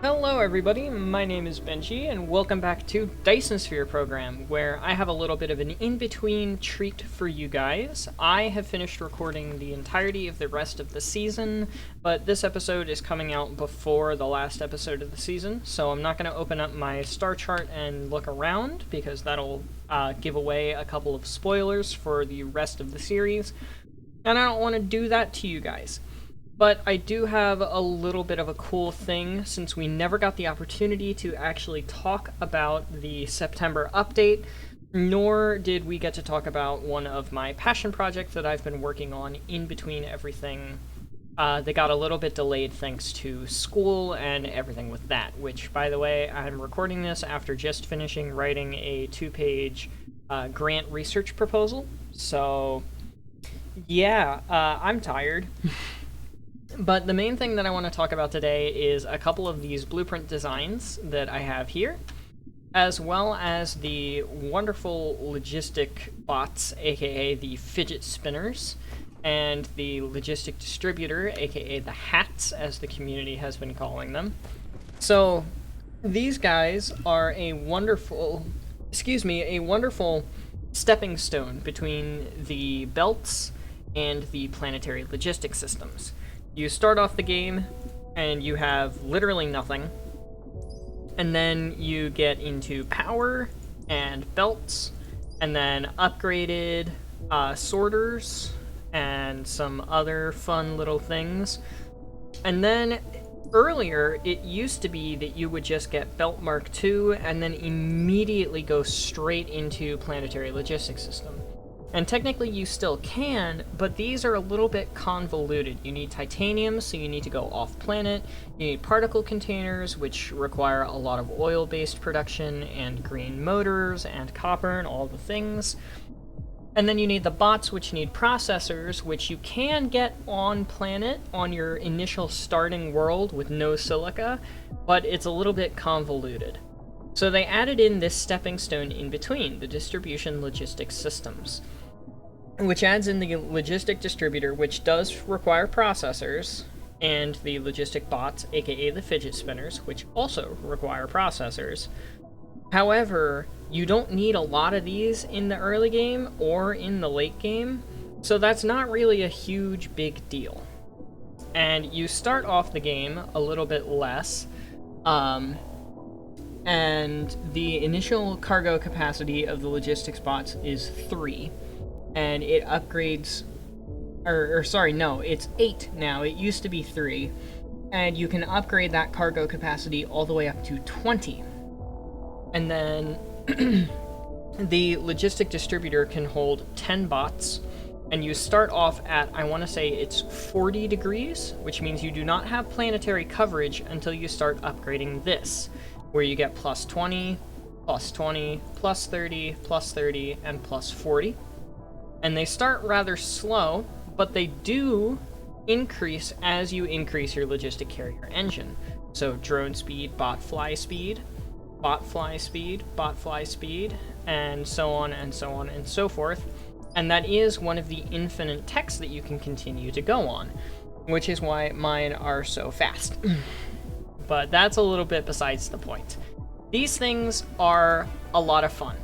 Hello everybody, my name is Benji, and welcome back to Dyson Sphere program, where I have a little bit of an in-between treat for you guys. I have finished recording the entirety of the rest of the season, but this episode is coming out before the last episode of the season, so I'm not going to open up my star chart and look around, because that'll give away a couple of spoilers for the rest of the series, and I don't want to do that to you guys. But I do have a little bit of a cool thing, since we never got the opportunity to actually talk about the September update, nor did we get to talk about one of my passion projects that I've been working on in between everything. They got a little bit delayed thanks to school and everything with that, which, by the way, I'm recording this after just finishing writing a 2-page grant research proposal, so yeah, I'm tired. But the main thing that I want to talk about today is a couple of these blueprint designs that I have here, as well as the wonderful logistic bots, aka the fidget spinners, and the logistic distributor, aka the hats, as the community has been calling them. So these guys are a wonderful stepping stone between the belts and the planetary logistic systems. You start off the game, and you have literally nothing, and then you get into power and belts, and then upgraded sorters, and some other fun little things. And then earlier, it used to be that you would just get Belt Mark II, and then immediately go straight into Planetary Logistics System. And technically you still can, but these are a little bit convoluted. You need titanium, so you need to go off-planet. You need particle containers, which require a lot of oil-based production, and green motors, and copper, and all the things. And then you need the bots, which need processors, which you can get on planet on your initial starting world with no silica, but it's a little bit convoluted. So they added in this stepping stone in between, the distribution logistics systems, which adds in the logistic distributor, which does require processors, and the logistic bots, aka the fidget spinners, which also require processors. However, you don't need a lot of these in the early game or in the late game, so that's not really a huge big deal. And you start off the game a little bit less, and the initial cargo capacity of the logistics bots is 3. And it upgrades, it's 8 now. It used to be 3. And you can upgrade that cargo capacity all the way up to 20. And then the logistic distributor can hold 10 bots. And you start off at, I want to say it's 40 degrees, which means you do not have planetary coverage until you start upgrading this, where you get plus 20, plus 20, plus 30, plus 30, and plus 40. And they start rather slow, but they do increase as you increase your logistic carrier engine. So drone speed, bot fly speed, bot fly speed, bot fly speed, and so on and so on and so forth. And that is one of the infinite techs that you can continue to go on, which is why mine are so fast. But that's a little bit besides the point. These things are a lot of fun,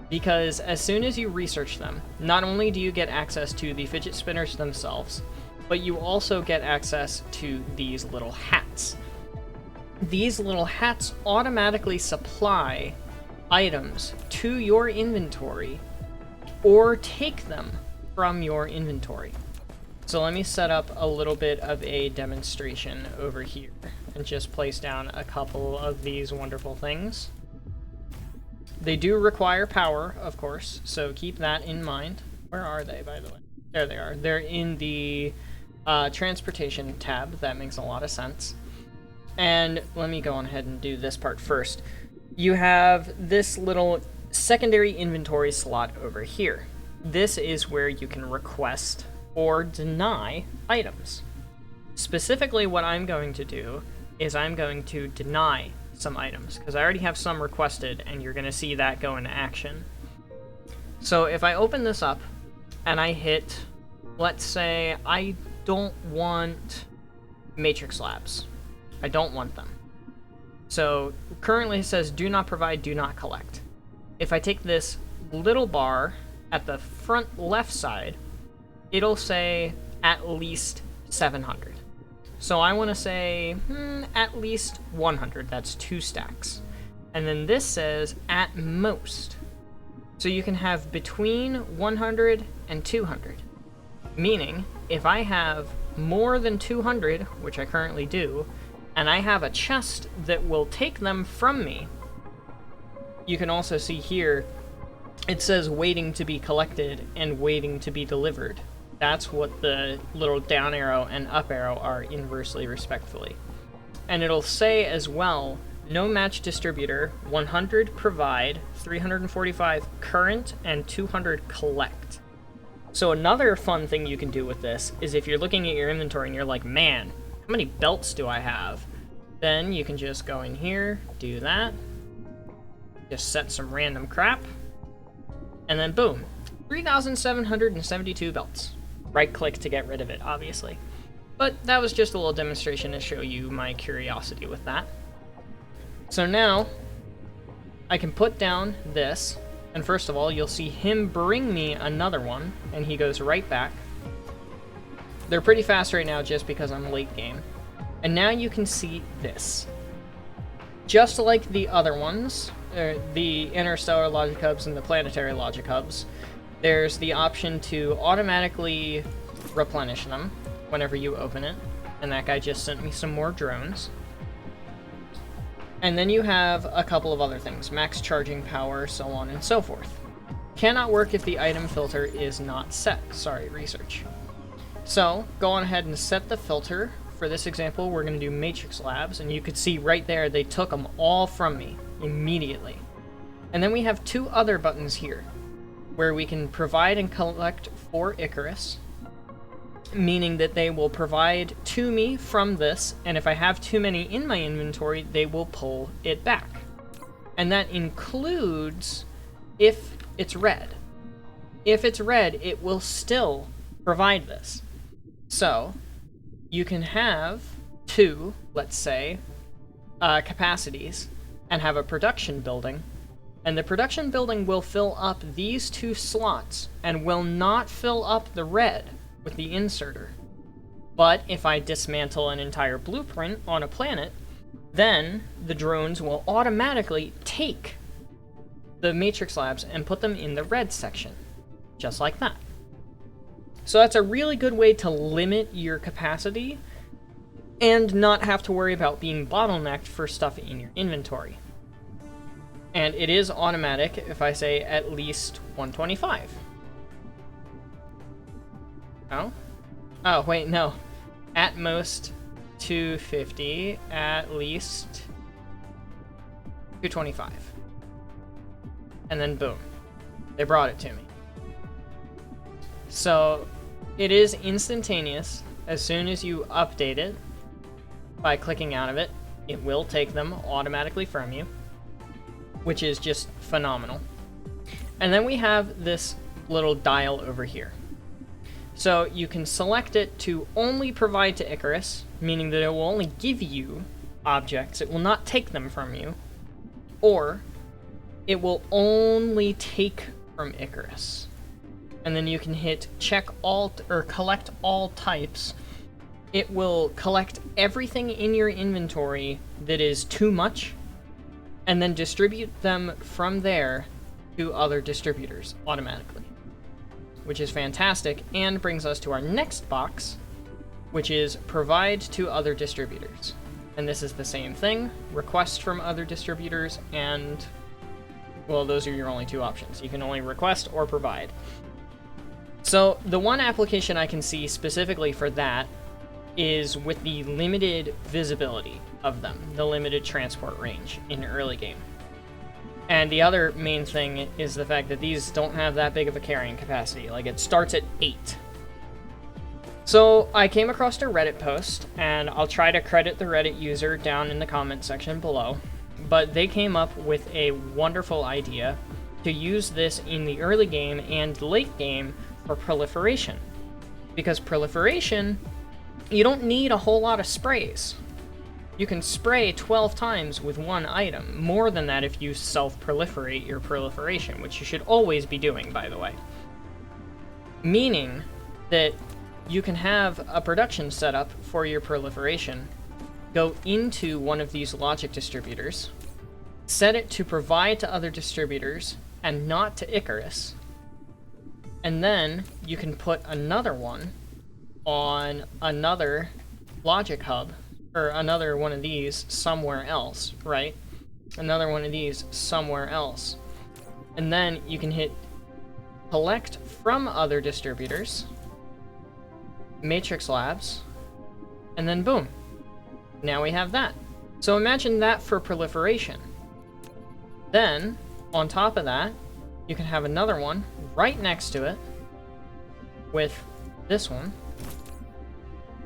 because as soon as you research them, not only do you get access to the fidget spinners themselves, but you also get access to these little hats. These little hats automatically supply items to your inventory, or take them from your inventory. So let me set up a little bit of a demonstration over here, and just place down a couple of these wonderful things. They do require power, of course, so keep that in mind. Where are they, by the way? There they are. They're in the transportation tab. That makes a lot of sense. And let me go on ahead and do this part first. You have this little secondary inventory slot over here. This is where you can request or deny items. Specifically, what I'm going to do is I'm going to deny some items, because I already have some requested, and you're going to see that go into action. So if I open this up, and I hit, let's say I don't want matrix labs. I don't want them. So currently it says do not provide, do not collect. If I take this little bar at the front left side, it'll say at least 700. So I want to say at least 100. That's 2 stacks. And then this says at most. So you can have between 100 and 200. Meaning, if I have more than 200, which I currently do, and I have a chest that will take them from me, you can also see here, it says waiting to be collected and waiting to be delivered. That's what the little down arrow and up arrow are inversely, respectively. And it'll say as well, no match distributor, 100 provide, 345 current, and 200 collect. So another fun thing you can do with this is if you're looking at your inventory and you're like, man, how many belts do I have? Then you can just go in here, do that, just set some random crap, and then boom, 3,772 belts. Right click to get rid of it, obviously. But that was just a little demonstration to show you my curiosity with that. So now, I can put down this, and first of all, you'll see him bring me another one, and he goes right back. They're pretty fast right now just because I'm late game. And now you can see this. Just like the other ones, the interstellar logic hubs and the planetary logic hubs, there's the option to automatically replenish them whenever you open it. And that guy just sent me some more drones. And then you have a couple of other things, max charging power, so on and so forth. Cannot work if the item filter is not set. Sorry, research. So, go on ahead and set the filter. For this example, we're going to do matrix labs, and you could see right there, they took them all from me immediately. And then we have 2 other buttons here, where we can provide and collect for Icarus, meaning that they will provide to me from this, and if I have too many in my inventory, they will pull it back. And that includes if it's red. If it's red, it will still provide this. So, you can have 2, let's say, capacities, and have a production building, and the production building will fill up these 2 slots, and will not fill up the red with the inserter. But if I dismantle an entire blueprint on a planet, then the drones will automatically take the matrix labs and put them in the red section, just like that. So that's a really good way to limit your capacity and not have to worry about being bottlenecked for stuff in your inventory. And it is automatic if I say at least 125. Oh? Oh, wait, no. At most 250, at least 225. And then boom. They brought it to me. So, it is instantaneous. As soon as you update it, by clicking out of it, it will take them automatically from you, which is just phenomenal. And then we have this little dial over here. So you can select it to only provide to Icarus, meaning that it will only give you objects, it will not take them from you, or it will only take from Icarus. And then you can hit check all or collect all types. It will collect everything in your inventory that is too much, and then distribute them from there to other distributors automatically, which is fantastic, and brings us to our next box, which is provide to other distributors. And this is the same thing, request from other distributors, and, well, those are your only 2 options. You can only request or provide. So the one application I can see specifically for that is with the limited visibility of them, the limited transport range in early game. And the other main thing is the fact that these don't have that big of a carrying capacity. Like, it starts at 8. So I came across a Reddit post, and I'll try to credit the Reddit user down in the comment section below, but they came up with a wonderful idea to use this in the early game and late game for proliferation. Because proliferation, you don't need a whole lot of sprays. you can spray 12 times with one item. More than that if you self-proliferate your proliferation, which you should always be doing, by the way. Meaning that you can have a production setup for your proliferation, go into one of these logic distributors, set it to provide to other distributors and not to Icarus, and then you can put another one on another logic hub, or another one of these somewhere else, right? Another one of these somewhere else. And then you can hit collect from other distributors, Matrix Labs, and then boom. Now we have that. So imagine that for proliferation. Then, on top of that, you can have another one right next to it with this one.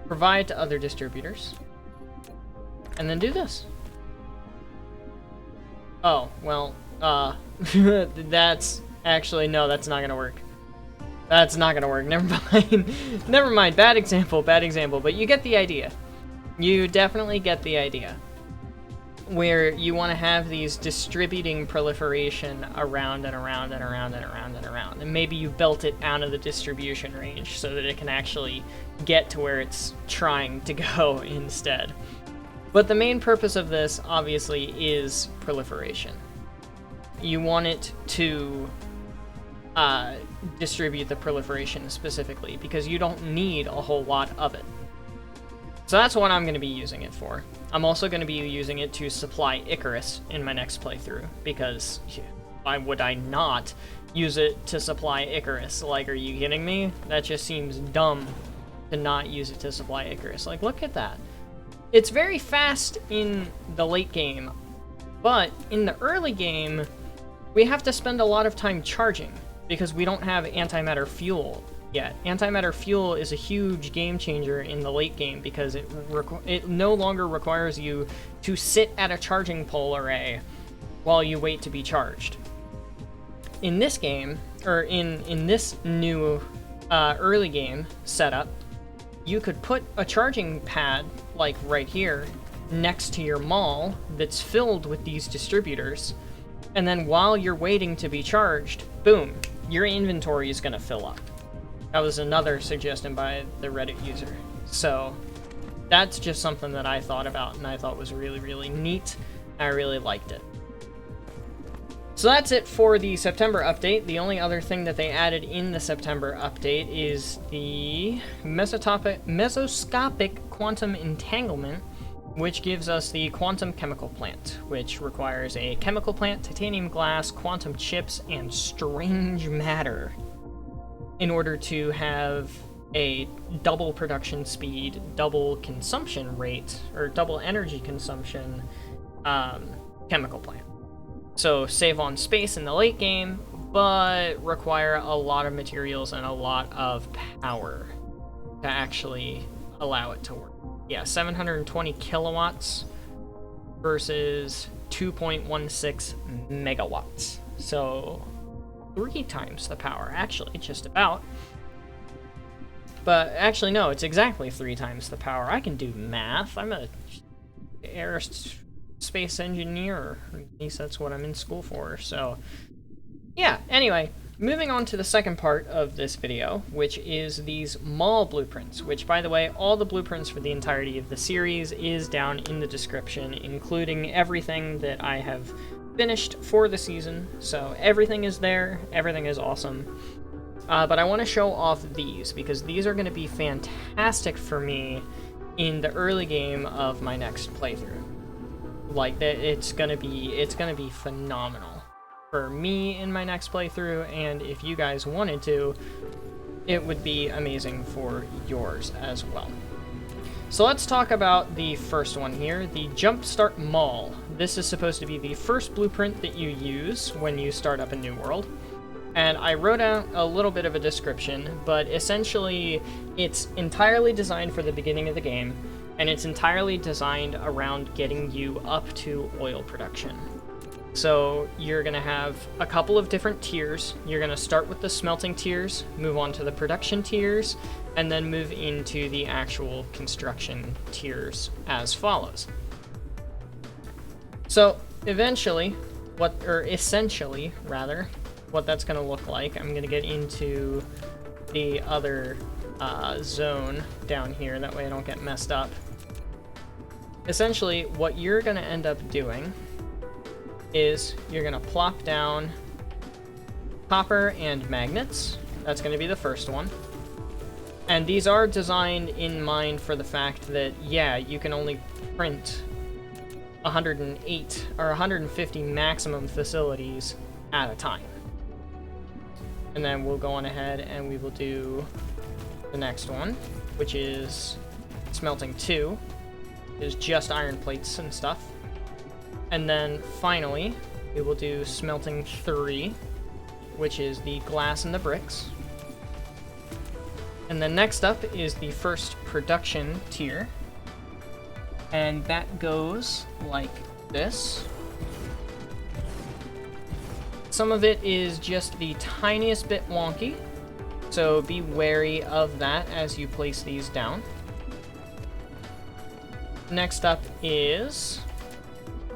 Provide to other distributors. And then do this. Oh, well, that's actually, no, that's not gonna work. That's not gonna work, never mind. Never mind, bad example, but you get the idea. You definitely get the idea. Where you want to have these distributing proliferation around and around and around and around and around. And maybe you built it out of the distribution range so that it can actually get to where it's trying to go instead. But the main purpose of this, obviously, is proliferation. You want it to distribute the proliferation specifically, because you don't need a whole lot of it. So that's what I'm going to be using it for. I'm also going to be using it to supply Icarus in my next playthrough, because why would I not use it to supply Icarus? Like, are you kidding me? That just seems dumb to not use it to supply Icarus. Like, look at that. It's very fast in the late game, but in the early game, we have to spend a lot of time charging, because we don't have antimatter fuel yet. Antimatter fuel is a huge game changer in the late game, because it no longer requires you to sit at a charging pole array while you wait to be charged. In this game, or in this new early game setup, you could put a charging pad, like right here, next to your mall that's filled with these distributors, and then while you're waiting to be charged, boom, your inventory is going to fill up. That was another suggestion by the Reddit user. So that's just something that I thought about and I thought was really, really neat. I really liked it. So that's it for the September update. The only other thing that they added in the September update is the mesoscopic quantum entanglement, which gives us the quantum chemical plant, which requires a chemical plant, titanium glass, quantum chips, and strange matter in order to have a double production speed, double consumption rate, or double energy consumption chemical plant. So save on space in the late game, but require a lot of materials and a lot of power to actually allow it to work. Yeah, 720 kilowatts versus 2.16 megawatts. So 3 times the power, actually, just about. But actually, no, it's exactly 3 times the power. I can do math. I'm a aerospace engineer, or at least that's what I'm in school for. So, yeah, anyway, moving on to the second part of this video, which is these mall blueprints, which, by the way, all the blueprints for the entirety of the series is down in the description, including everything that I have finished for the season. So everything is there, everything is awesome. But I want to show off these, because these are going to be fantastic for me in the early game of my next playthrough. Like, it's gonna be phenomenal for me in my next playthrough, and if you guys wanted to, it would be amazing for yours as well. So let's talk about the first one here, the Jumpstart Mall. This is supposed to be the first blueprint that you use when you start up a new world. And I wrote out a little bit of a description, but essentially it's entirely designed for the beginning of the game, and it's entirely designed around getting you up to oil production. So you're going to have a couple of different tiers. You're going to start with the smelting tiers, move on to the production tiers, and then move into the actual construction tiers as follows. So eventually, essentially rather, what that's going to look like, I'm going to get into the other zone down here, that way I don't get messed up. Essentially, what you're going to end up doing is you're going to plop down copper and magnets. That's going to be the first one. And these are designed in mind for the fact that, yeah, you can only print 108 or 150 maximum facilities at a time. And then we'll go on ahead and we will do the next one, which is smelting 2. Is just iron plates and stuff. And then finally, we will do smelting 3, which is the glass and the bricks. And then next up is the first production tier. And that goes like this. Some of it is just the tiniest bit wonky, so be wary of that as you place these down. Next up is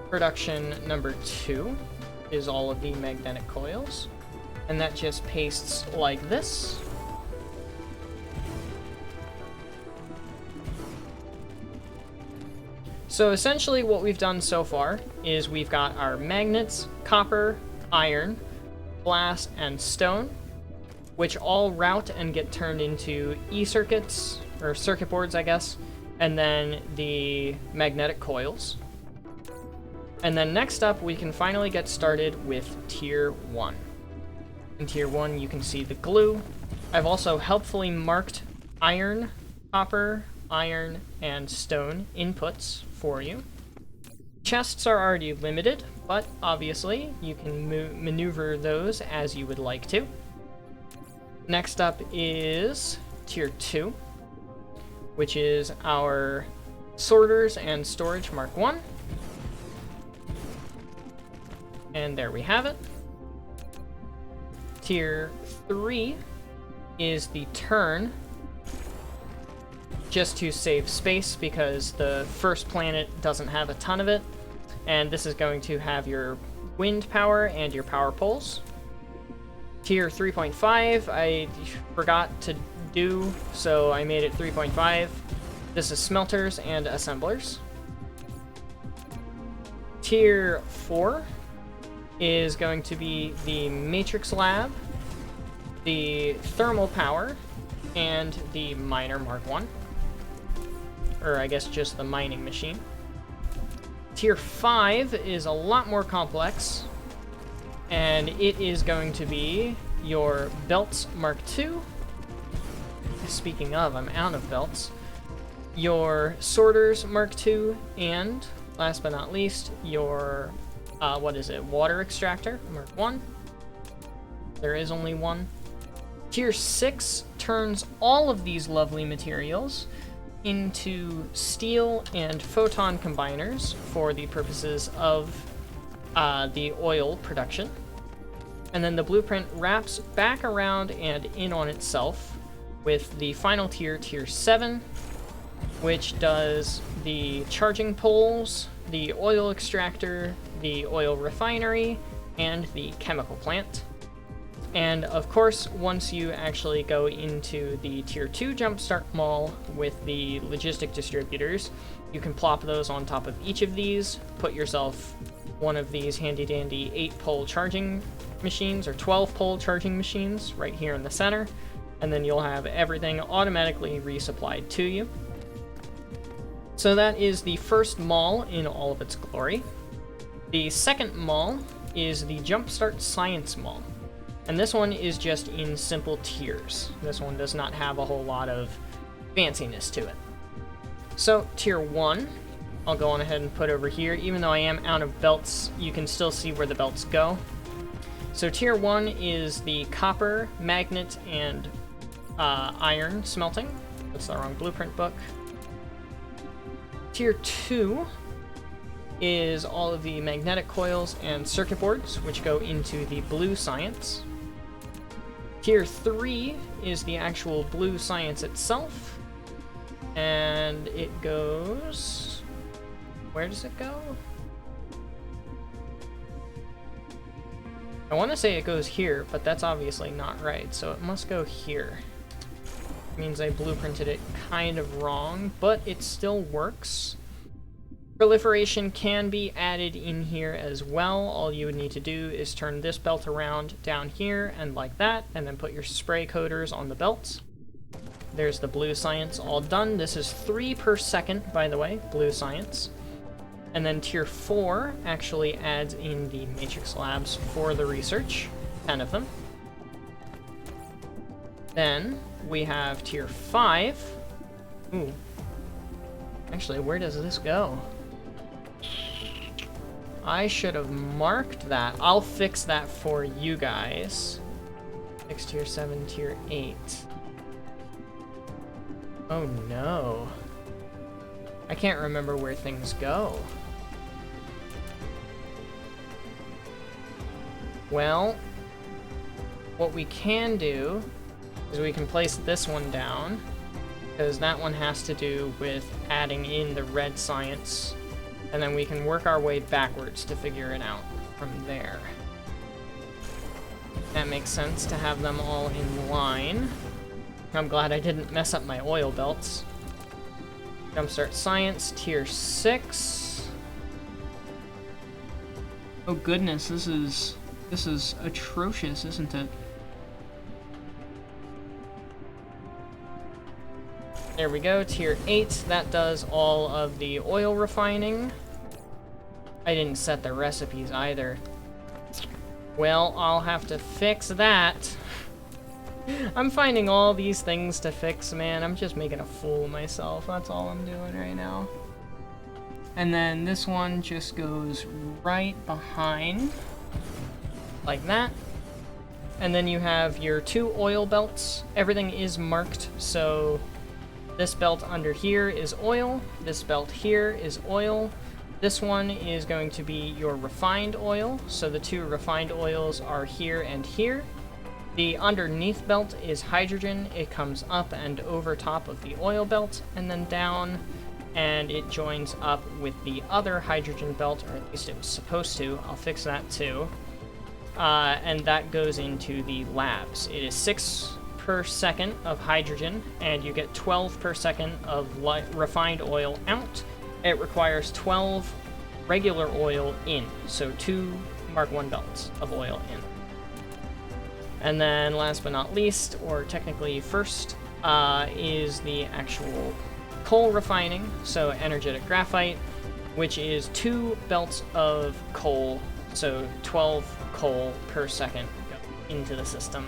production number 2, is all of the magnetic coils. And that just pastes like this. So essentially what we've done so far is we've got our magnets, copper, iron, glass, and stone, which all route and get turned into E-circuits, or circuit boards, I guess, and then the magnetic coils. And then next up, we can finally get started with Tier 1. In Tier 1, you can see the glue. I've also helpfully marked iron, copper, iron, and stone inputs for you. Chests are already limited, but obviously you can maneuver those as you would like to. Next up is Tier 2, which is our sorters and storage Mark 1. And there we have it. Tier 3 is the turn, just to save space because the first planet doesn't have a ton of it. And this is going to have your wind power and your power poles. Tier 3.5, I forgot to do, so I made it 3.5. This is smelters and assemblers. Tier 4 is going to be the matrix lab, the thermal power, and the miner Mark 1. Or I guess just the mining machine. Tier 5 is a lot more complex, and it is going to be your belts Mark 2. Speaking of, I'm out of belts. Your sorters Mark 2, and last but not least, your water extractor Mark 1. There is only one. Tier 6 turns all of these lovely materials into steel and photon combiners for the purposes of the oil production. And then the blueprint wraps back around and in on itself with the final tier, Tier 7, which does the charging poles, the oil extractor, the oil refinery, and the chemical plant. And of course, once you actually go into the Tier 2 Jumpstart Mall with the logistic distributors, you can plop those on top of each of these, put yourself one of these handy-dandy 8-pole charging machines, or 12-pole charging machines, right here in the center, and then you'll have everything automatically resupplied to you. So that is the first mall in all of its glory. The second mall is the Jumpstart Science Mall. And this one is just in simple tiers. This one does not have a whole lot of fanciness to it. So, Tier 1, I'll go on ahead and put over here. Even though I am out of belts, you can still see where the belts go. So, Tier 1 is the copper, magnet, and iron smelting. That's the wrong blueprint book. Tier 2 is all of the magnetic coils and circuit boards, which go into the blue science. Tier 3 is the actual blue science itself, and it goes... where does it go? I want to say it goes here, but that's obviously not right, so it must go here. Means I blueprinted it kind of wrong, but it still works. Proliferation can be added in here as well. All you would need to do is turn this belt around down here and like that, and then put your spray coaters on the belts. There's the blue science all done. This is 3 per second, by the way, blue science. And then tier 4 actually adds in the matrix labs for the research, 10 of them. Then we have tier 5. Ooh. Actually, where does this go? I should have marked that. I'll fix that for you guys. Fix tier 7, tier 8. Oh no. I can't remember where things go. Well, what we can do is we can place this one down, because that one has to do with adding in the red science, and then we can work our way backwards to figure it out from there. That makes sense to have them all in line. I'm glad I didn't mess up my oil belts. Jumpstart science, tier 6. Oh goodness, this is atrocious, isn't it? There we go, tier 8. That does all of the oil refining. I didn't set the recipes either. Well, I'll have to fix that. I'm finding all these things to fix, man. I'm just making a fool of myself. That's all I'm doing right now. And then this one just goes right behind, like that. And then you have your 2 oil belts. Everything is marked, so this belt under here is oil. This belt here is oil. This one is going to be your refined oil. So the 2 refined oils are here and here. The underneath belt is hydrogen. It comes up and over top of the oil belt and then down, and it joins up with the other hydrogen belt, or at least it was supposed to. I'll fix that too. And that goes into the labs. It is 6 per second of hydrogen, and you get 12 per second of refined oil out. It requires 12 regular oil in, so 2 Mark 1 belts of oil in. And then last but not least, or technically first, is the actual coal refining, so energetic graphite, which is 2 belts of coal, so 12 coal per second into the system.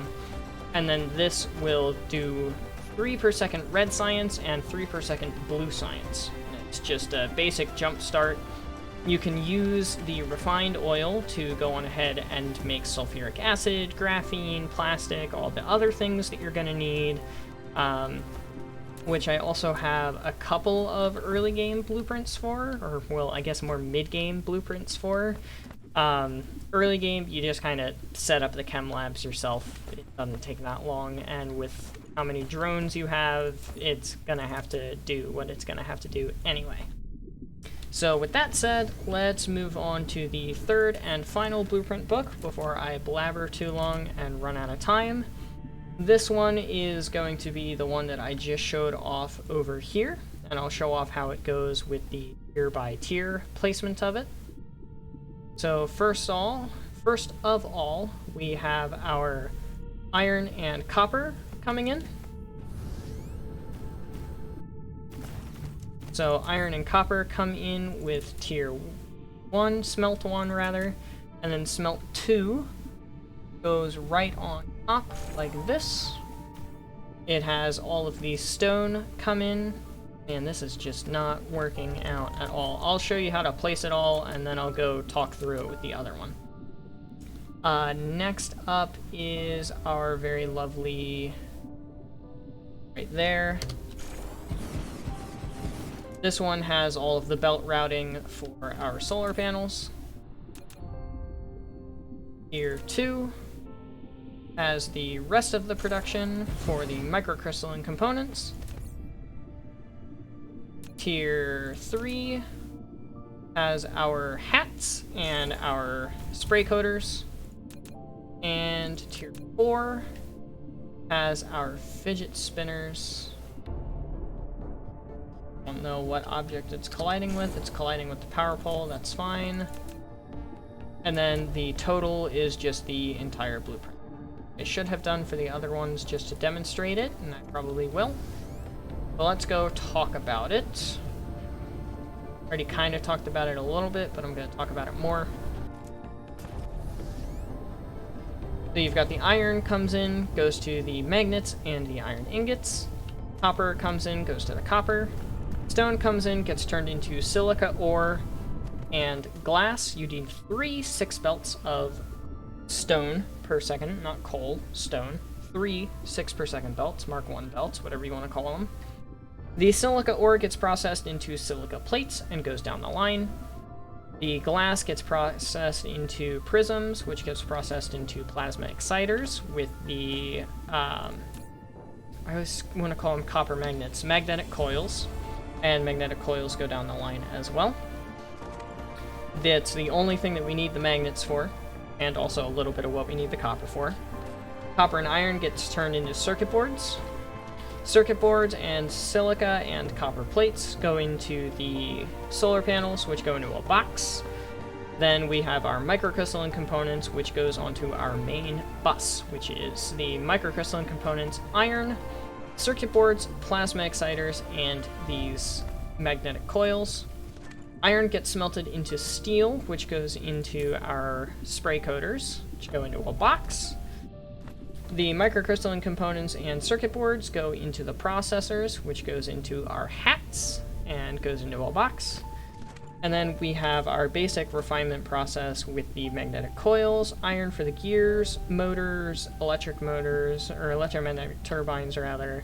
And then this will do 3 per second red science and 3 per second blue science. It's just a basic jump start. You can use the refined oil to go on ahead and make sulfuric acid, graphene, plastic, all the other things that you're going to need, which I also have a couple of early game blueprints for, or, well, I guess more mid-game blueprints for. Early game, you just kind of set up the chem labs yourself. It doesn't take that long, and with how many drones you have, it's going to have to do what it's going to have to do anyway. So with that said, let's move on to the 3rd and final blueprint book before I blabber too long and run out of time. This one is going to be the one that I just showed off over here, and I'll show off how it goes with the tier by tier placement of it. So first of all, we have our iron and copper coming in. So iron and copper come in with tier 1, smelt 1 rather, and then smelt 2 goes right on top like this. It has all of the stone come in, and this is just not working out at all. I'll show you how to place it all, and then I'll go talk through it with the other one. Next up is our very lovely, right there. This one has all of the belt routing for our solar panels. Tier 2 has the rest of the production for the microcrystalline components. Tier 3 has our hats and our spray coaters. And tier 4 has our fidget spinners. Don't know what object it's colliding with. It's colliding with the power pole, that's fine. And then the total is just the entire blueprint. I should have done for the other ones just to demonstrate it, and I probably will. But let's go talk about it. Already kind of talked about it a little bit, but I'm going to talk about it more. So you've got the iron comes in, goes to the magnets and the iron ingots. Copper comes in, goes to the copper. Stone comes in, gets turned into silica ore and glass. You need 3 6 belts of stone per second, not coal, stone. 3 6 per second belts, Mark 1 belts, whatever you want to call them. The silica ore gets processed into silica plates and goes down the line. The glass gets processed into prisms, which gets processed into plasma exciters with the, I always want to call them copper magnets, magnetic coils. And magnetic coils go down the line as well. That's the only thing that we need the magnets for, and also a little bit of what we need the copper for. Copper and iron gets turned into circuit boards. Circuit boards and silica and copper plates go into the solar panels, which go into a box. Then we have our microcrystalline components, which goes onto our main bus, which is the microcrystalline components, iron, circuit boards, plasma exciters, and these magnetic coils. Iron gets smelted into steel, which goes into our spray coaters, which go into a box. The microcrystalline components and circuit boards go into the processors, which goes into our hats and goes into a box. And then we have our basic refinement process with the magnetic coils, iron for the gears, motors, or electromagnetic turbines rather,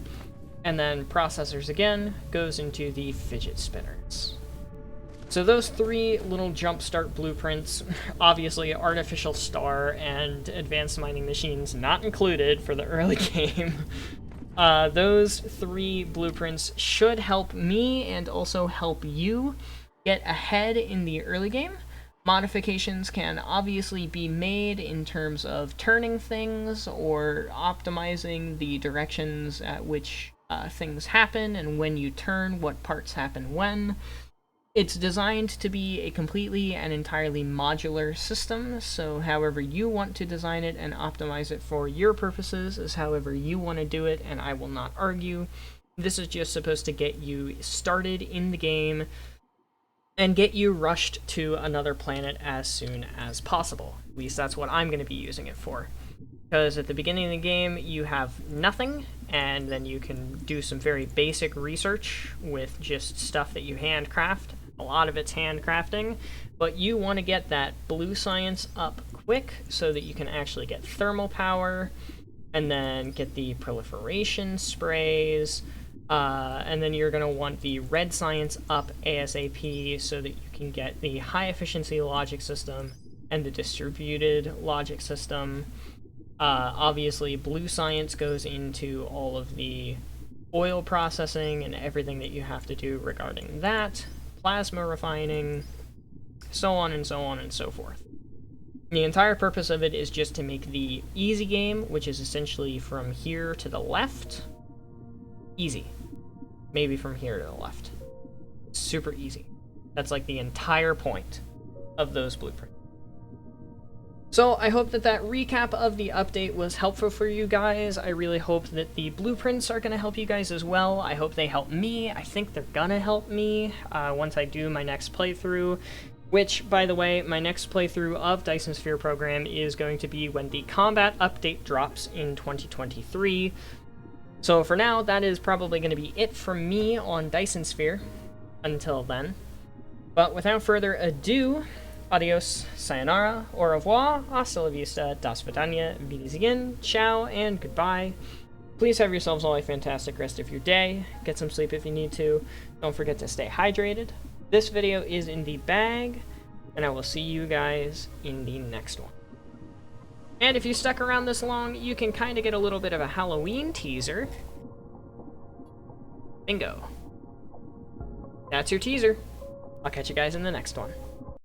and then processors again goes into the fidget spinners. So those 3 little jumpstart blueprints, obviously artificial star and advanced mining machines not included for the early game. Those 3 blueprints should help me and also help you get ahead in the early game. Modifications can obviously be made in terms of turning things or optimizing the directions at which things happen and when you turn, what parts happen when. It's designed to be a completely and entirely modular system, so however you want to design it and optimize it for your purposes is however you want to do it, and I will not argue. This is just supposed to get you started in the game and get you rushed to another planet as soon as possible. At least that's what I'm going to be using it for. Because at the beginning of the game, you have nothing, and then you can do some very basic research with just stuff that you handcraft. A lot of it's handcrafting, but you want to get that blue science up quick so that you can actually get thermal power, and then get the proliferation sprays, and then you're going to want the red science up ASAP so that you can get the high efficiency logic system and the distributed logic system. Obviously, blue science goes into all of the oil processing and everything that you have to do regarding that, plasma refining, so on and so on and so forth. The entire purpose of it is just to make the easy game, which is essentially from here to the left, easy. Maybe from here to the left. Super easy. That's like the entire point of those blueprints. So I hope that that recap of the update was helpful for you guys. I really hope that the blueprints are going to help you guys as well. I hope they help me. I think they're going to help me once I do my next playthrough. Which, by the way, my next playthrough of Dyson Sphere program is going to be when the combat update drops in 2023. So for now, that is probably going to be it from me on Dyson Sphere until then. But without further ado, adios, sayonara, au revoir, hasta la vista, das vidania, wiedersehen, ciao, and goodbye. Please have yourselves all a fantastic rest of your day. Get some sleep if you need to. Don't forget to stay hydrated. This video is in the bag, and I will see you guys in the next one. And if you stuck around this long, you can kind of get a little bit of a Halloween teaser. Bingo. That's your teaser. I'll catch you guys in the next one.